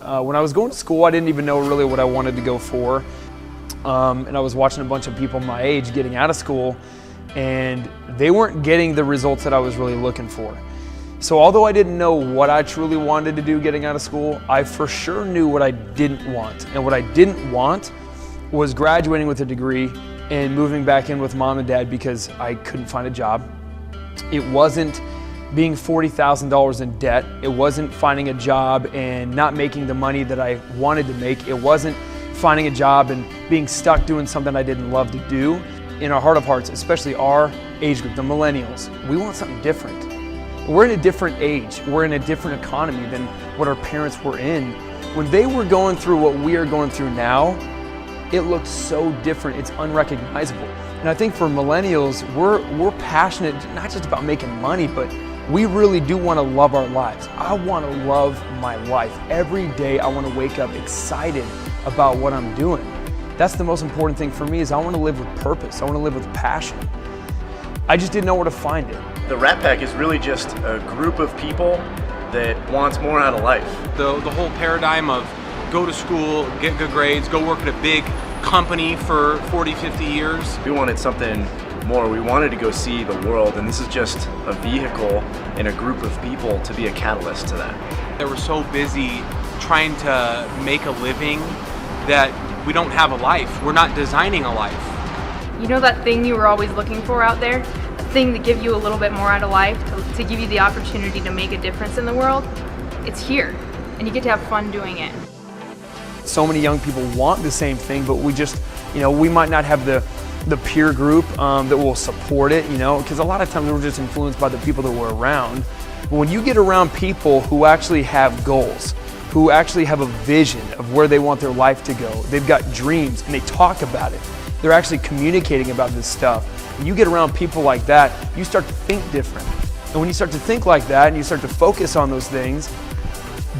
When I was going to school, I didn't even know really what I wanted to go for. And I was watching a bunch of people my age getting out of school, and they weren't getting the results that I was really looking for. So although I didn't know what I truly wanted to do getting out of school, I for sure knew what I didn't want. And what I didn't want was graduating with a degree and moving back in with mom and dad because I couldn't find a job. It wasn't being $40,000 in debt. It wasn't finding a job and not making the money that I wanted to make. It wasn't finding a job and being stuck doing something I didn't love to do. In our heart of hearts, especially our age group, the millennials, we want something different. We're in a different age. We're in a different economy than what our parents were in. When they were going through what we are going through now, it looked so different. It's unrecognizable. And I think for millennials, we're passionate not just about making money, but we really do want to love our lives. I want to love my life. Every day I want to wake up excited about what I'm doing. That's the most important thing for me, is I want to live with purpose. I want to live with passion. I just didn't know where to find it. The Rat Pack is really just a group of people that wants more out of life. The whole paradigm of go to school, get good grades, go work at a big company for 40, 50 years. We wanted something more. We wanted to go see the world, and this is just a vehicle and a group of people to be a catalyst to that. They were so busy trying to make a living that we don't have a life. We're not designing a life. You know that thing you were always looking for out there? A thing to give you a little bit more out of life, to give you the opportunity to make a difference in the world? It's here, and you get to have fun doing it. So many young people want the same thing, but we just, we might not have the peer group that will support it, because a lot of times we're just influenced by the people that we're around. But when you get around people who actually have goals, who actually have a vision of where they want their life to go, they've got dreams and they talk about it, they're actually communicating about this stuff. When you get around people like that, you start to think different. And when you start to think like that and you start to focus on those things,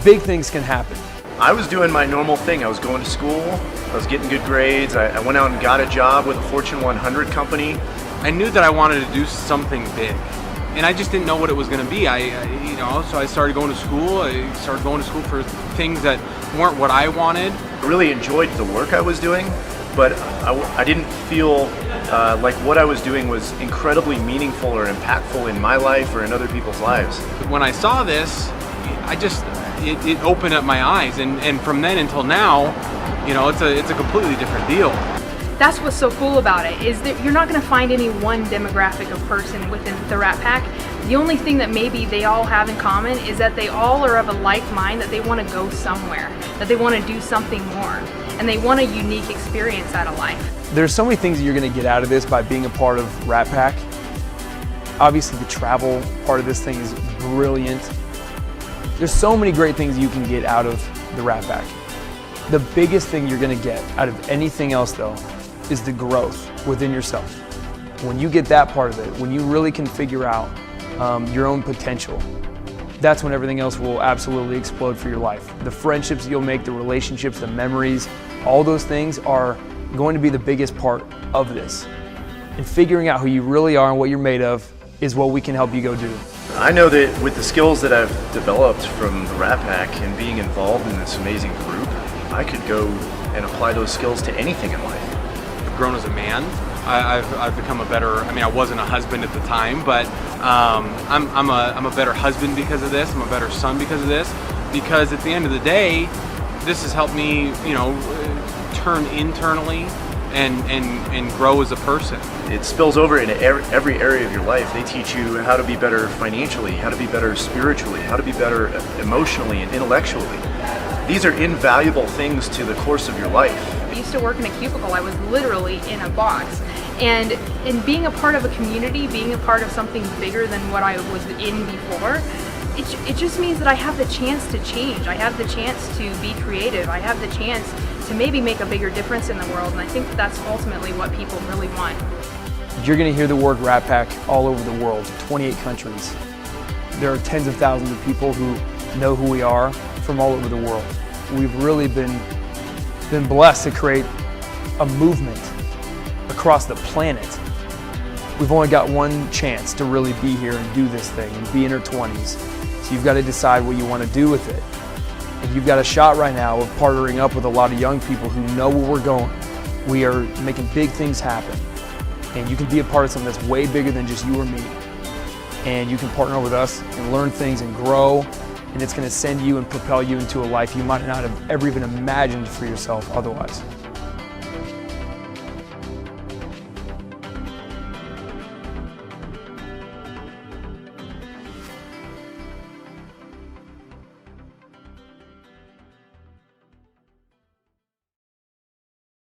big things can happen. I was doing my normal thing. I was going to school, I was getting good grades, I went out and got a job with a Fortune 100 company. I knew that I wanted to do something big, and I just didn't know what it was going to be. So I started going to school. I started going to school for things that weren't what I wanted. I really enjoyed the work I was doing, but I didn't feel like what I was doing was incredibly meaningful or impactful in my life or in other people's lives. When I saw this, it opened up my eyes, and from then until now, it's a completely different deal. That's what's so cool about it, is that you're not going to find any one demographic of person within the Rat Pack. The only thing that maybe they all have in common is that they all are of a like mind, that they want to go somewhere, that they want to do something more, and they want a unique experience out of life. There's so many things that you're going to get out of this by being a part of Rat Pack. Obviously the travel part of this thing is brilliant. There's so many great things you can get out of the Rat Pack. The biggest thing you're going to get out of anything else, though, is the growth within yourself. When you get that part of it, when you really can figure out your own potential, that's when everything else will absolutely explode for your life. The friendships you'll make, the relationships, the memories, all those things are going to be the biggest part of this. And figuring out who you really are and what you're made of is what we can help you go do. I know that with the skills that I've developed from the Rat Pack and being involved in this amazing group, I could go and apply those skills to anything in life. I've grown as a man. I've become a better, I wasn't a husband at the time, but I'm a better husband because of this. I'm a better son because of this. Because at the end of the day, this has helped me, turn internally and grow as a person. It spills over into every area of your life. They teach you how to be better financially, how to be better spiritually, how to be better emotionally and intellectually. These are invaluable things to the course of your life. I used to work in a cubicle. I was literally in a box. And in being a part of a community, being a part of something bigger than what I was in before, it just means that I have the chance to change. I have the chance to be creative. I have the chance to maybe make a bigger difference in the world. And I think that's ultimately what people really want. You're going to hear the word Rat Pack all over the world, 28 countries. There are tens of thousands of people who know who we are from all over the world. We've really been blessed to create a movement across the planet. We've only got one chance to really be here and do this thing and be in our 20s. So you've got to decide what you want to do with it. And you've got a shot right now of partnering up with a lot of young people who know where we're going. We are making big things happen. And you can be a part of something that's way bigger than just you or me. And you can partner with us and learn things and grow. And it's going to send you and propel you into a life you might not have ever even imagined for yourself otherwise.